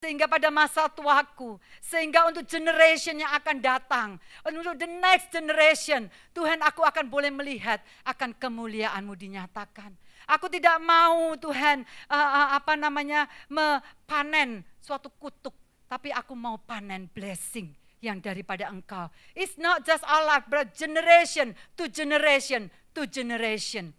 Sehingga pada masa tuaku, sehingga untuk generation yang akan datang, untuk the next generation, Tuhan aku akan boleh melihat akan kemuliaan-Mu dinyatakan. Aku tidak mau Tuhan panen suatu kutuk, tapi aku mau panen blessing yang daripada Engkau. It's not just our life, but generation to generation to generation.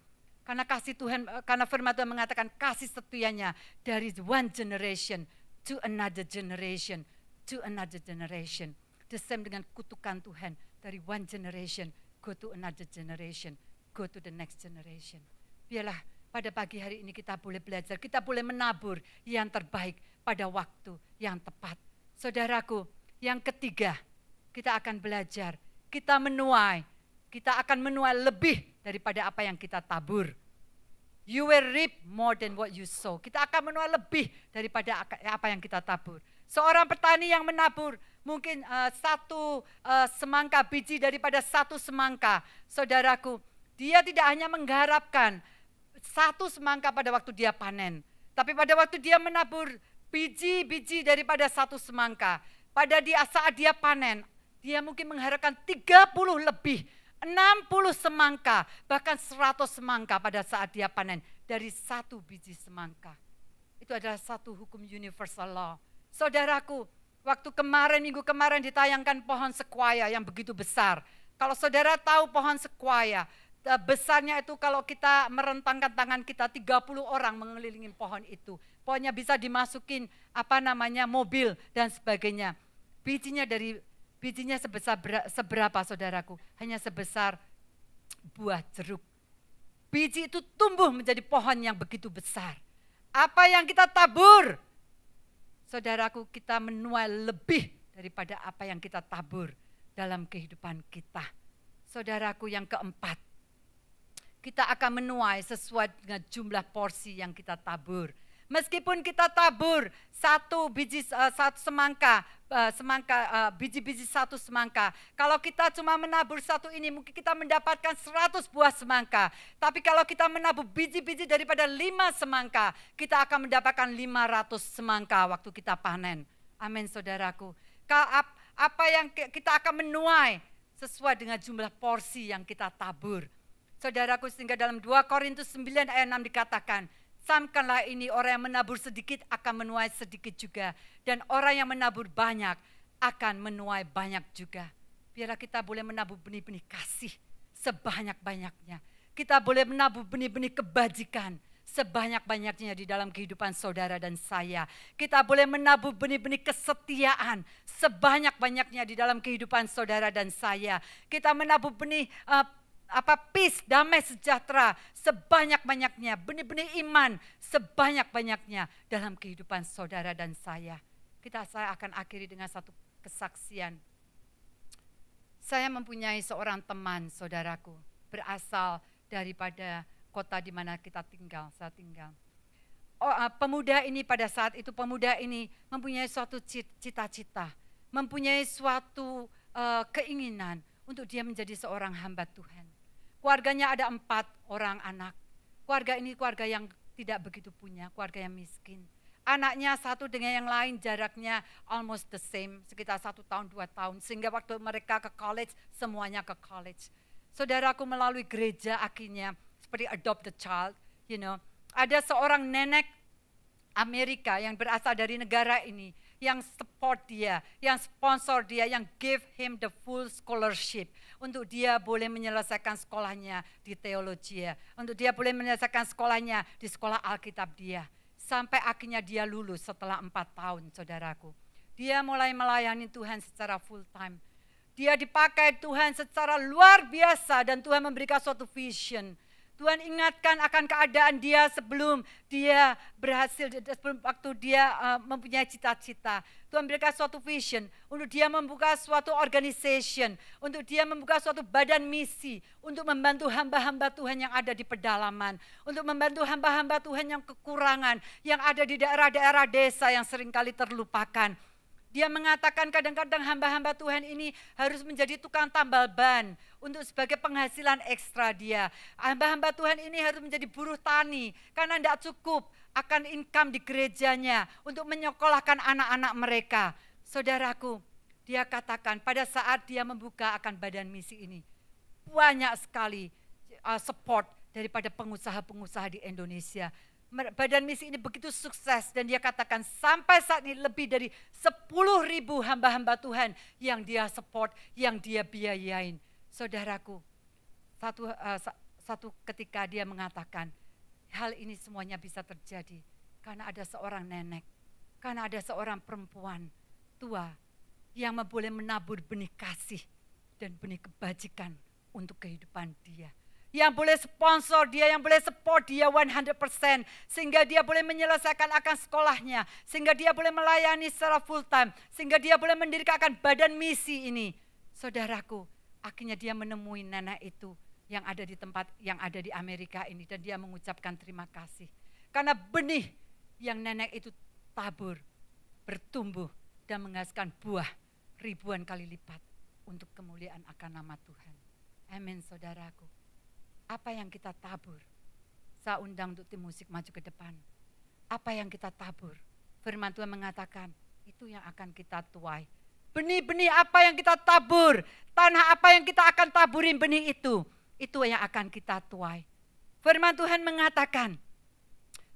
Karena kasih Tuhan, karena firman Tuhan mengatakan kasih setianya dari one generation to another generation, to another generation. The same dengan kutukan Tuhan, dari one generation, go to another generation, go to the next generation. Biarlah pada pagi hari ini kita boleh belajar, kita boleh menabur yang terbaik pada waktu yang tepat. Saudaraku, yang ketiga, kita akan belajar, kita akan menuai lebih daripada apa yang kita tabur. You will reap more than what you sow. Kita akan menuai lebih daripada apa yang kita tabur. Seorang petani yang menabur mungkin satu semangka biji daripada satu semangka. Saudaraku, dia tidak hanya mengharapkan satu semangka pada waktu dia panen. Tapi pada waktu dia menabur biji-biji daripada satu semangka. Pada saat dia panen, dia mungkin mengharapkan 30 lebih. 60 semangka, bahkan 100 semangka pada saat dia panen dari satu biji semangka. Itu adalah satu hukum universal law. Saudaraku, waktu minggu kemarin ditayangkan pohon sequoia yang begitu besar. Kalau saudara tahu pohon sequoia, besarnya itu kalau kita merentangkan tangan kita 30 orang mengelilingi pohon itu. Pohonnya bisa dimasukin mobil dan sebagainya. Bijinya sebesar seberapa saudaraku? Hanya sebesar buah jeruk. Biji itu tumbuh menjadi pohon yang begitu besar. Apa yang kita tabur? Saudaraku, kita menuai lebih daripada apa yang kita tabur dalam kehidupan kita. Saudaraku, yang keempat, kita akan menuai sesuai dengan jumlah porsi yang kita tabur. Meskipun kita tabur satu semangka, biji-biji satu semangka. Kalau kita cuma menabur satu ini, mungkin kita mendapatkan 100 buah semangka. Tapi kalau kita menabur biji-biji daripada 5 semangka, kita akan mendapatkan 500 semangka waktu kita panen. Amin, saudaraku. Apa yang kita akan menuai sesuai dengan jumlah porsi yang kita tabur. Saudaraku, sehingga dalam 2 Korintus 9 ayat 6 dikatakan, camkanlah ini, orang yang menabur sedikit akan menuai sedikit juga. Dan orang yang menabur banyak akan menuai banyak juga. Biarlah kita boleh menabur benih-benih kasih sebanyak-banyaknya. Kita boleh menabur benih-benih kebajikan sebanyak-banyaknya di dalam kehidupan saudara dan saya. Kita boleh menabur benih-benih kesetiaan sebanyak-banyaknya di dalam kehidupan saudara dan saya. Kita menabur benih peace, damai sejahtera sebanyak-banyaknya, benih-benih iman sebanyak-banyaknya dalam kehidupan saudara dan saya. Saya akan akhiri dengan satu kesaksian. Saya mempunyai seorang teman, saudaraku, berasal daripada kota di mana saya tinggal. Pemuda ini pada saat itu, mempunyai suatu cita-cita, mempunyai suatu keinginan untuk dia menjadi seorang hamba Tuhan. Keluarganya ada 4 orang anak. Keluarga ini keluarga yang tidak begitu punya, keluarga yang miskin. Anaknya satu dengan yang lain jaraknya almost the same, sekitar 1 tahun 2 tahun. Sehingga waktu mereka ke college, semuanya ke college. Saudaraku, melalui gereja akhirnya seperti adopt the child, ada seorang nenek Amerika yang berasal dari negara ini, yang support dia, yang sponsor dia, yang give him the full scholarship untuk dia boleh menyelesaikan sekolahnya di teologi, untuk dia boleh menyelesaikan sekolahnya di sekolah Alkitab dia. Sampai akhirnya dia lulus setelah 4 tahun, saudaraku. Dia mulai melayani Tuhan secara full time. Dia dipakai Tuhan secara luar biasa dan Tuhan memberikan suatu vision. Tuhan ingatkan akan keadaan dia sebelum dia berhasil, sebelum waktu dia mempunyai cita-cita. Tuhan berikan suatu vision untuk dia membuka suatu organization, untuk dia membuka suatu badan misi, untuk membantu hamba-hamba Tuhan yang ada di pedalaman, untuk membantu hamba-hamba Tuhan yang kekurangan, yang ada di daerah-daerah desa yang seringkali terlupakan. Dia mengatakan kadang-kadang hamba-hamba Tuhan ini harus menjadi tukang tambal ban untuk sebagai penghasilan ekstra dia. Hamba-hamba Tuhan ini harus menjadi buruh tani karena tidak cukup akan income di gerejanya untuk menyekolahkan anak-anak mereka. Saudaraku, dia katakan pada saat dia membuka akan badan misi ini, banyak sekali support daripada pengusaha-pengusaha di Indonesia. Badan misi ini begitu sukses dan dia katakan sampai saat ini lebih dari 10.000 hamba-hamba Tuhan yang dia support, yang dia biayain. Saudaraku, satu ketika dia mengatakan, hal ini semuanya bisa terjadi karena ada seorang nenek, karena ada seorang perempuan tua yang boleh menabur benih kasih dan benih kebajikan untuk kehidupan dia. Yang boleh sponsor dia, yang boleh support dia 100%, sehingga dia boleh menyelesaikan akan sekolahnya, sehingga dia boleh melayani secara full time, sehingga dia boleh mendirikan badan misi ini. Saudaraku, akhirnya dia menemui nenek itu yang ada di tempat yang ada di Amerika ini, dan dia mengucapkan terima kasih karena benih yang nenek itu tabur bertumbuh dan menghasilkan buah ribuan kali lipat untuk kemuliaan akan nama Tuhan. Amin, saudaraku. Apa yang kita tabur? Saya undang untuk tim musik maju ke depan. Apa yang kita tabur? Firman Tuhan mengatakan itu yang akan kita tuai. Benih-benih apa yang kita tabur, tanah apa yang kita akan taburin benih itu yang akan kita tuai. Firman Tuhan mengatakan,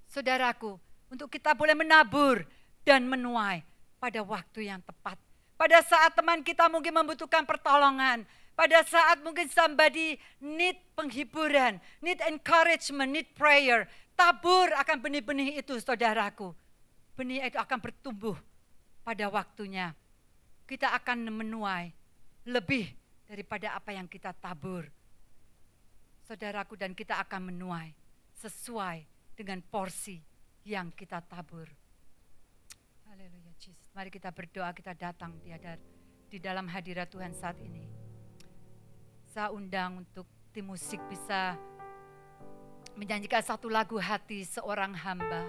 saudaraku, untuk kita boleh menabur dan menuai pada waktu yang tepat. Pada saat teman kita mungkin membutuhkan pertolongan, pada saat mungkin somebody need penghiburan, need encouragement, need prayer, tabur akan benih-benih itu, saudaraku. Benih itu akan bertumbuh pada waktunya. Kita akan menuai lebih daripada apa yang kita tabur. Saudaraku, dan kita akan menuai sesuai dengan porsi yang kita tabur. Haleluya, Yesus. Mari kita berdoa, kita datang di dalam hadirat Tuhan saat ini. Saya undang untuk tim musik bisa menyanyikan satu lagu hati seorang hamba.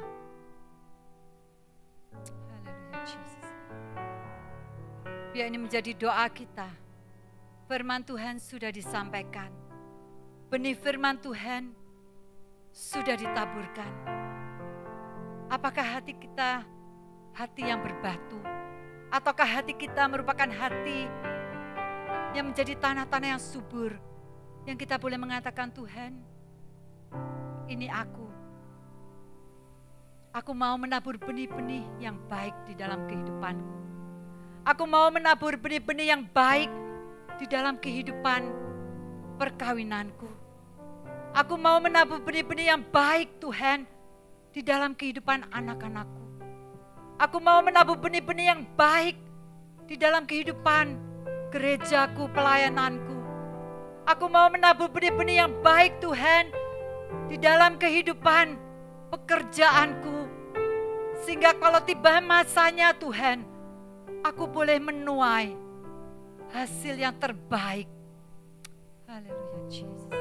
Haleluya, Yesus. Biar ini menjadi doa kita. Firman Tuhan sudah disampaikan. Benih firman Tuhan sudah ditaburkan. Apakah hati kita hati yang berbatu? Ataukah hati kita merupakan hati yang menjadi tanah-tanah yang subur? Yang kita boleh mengatakan, Tuhan, ini aku. Aku mau menabur benih-benih yang baik di dalam kehidupanku. Aku mau menabur benih-benih yang baik di dalam kehidupan perkawinanku. Aku mau menabur benih-benih yang baik, Tuhan, di dalam kehidupan anak-anakku. Aku mau menabur benih-benih yang baik di dalam kehidupan gerejaku, pelayananku. Aku mau menabur benih-benih yang baik, Tuhan, di dalam kehidupan pekerjaanku. Sehingga kalau tiba masanya, Tuhan, aku boleh menuai hasil yang terbaik. Haleluya, Yesus.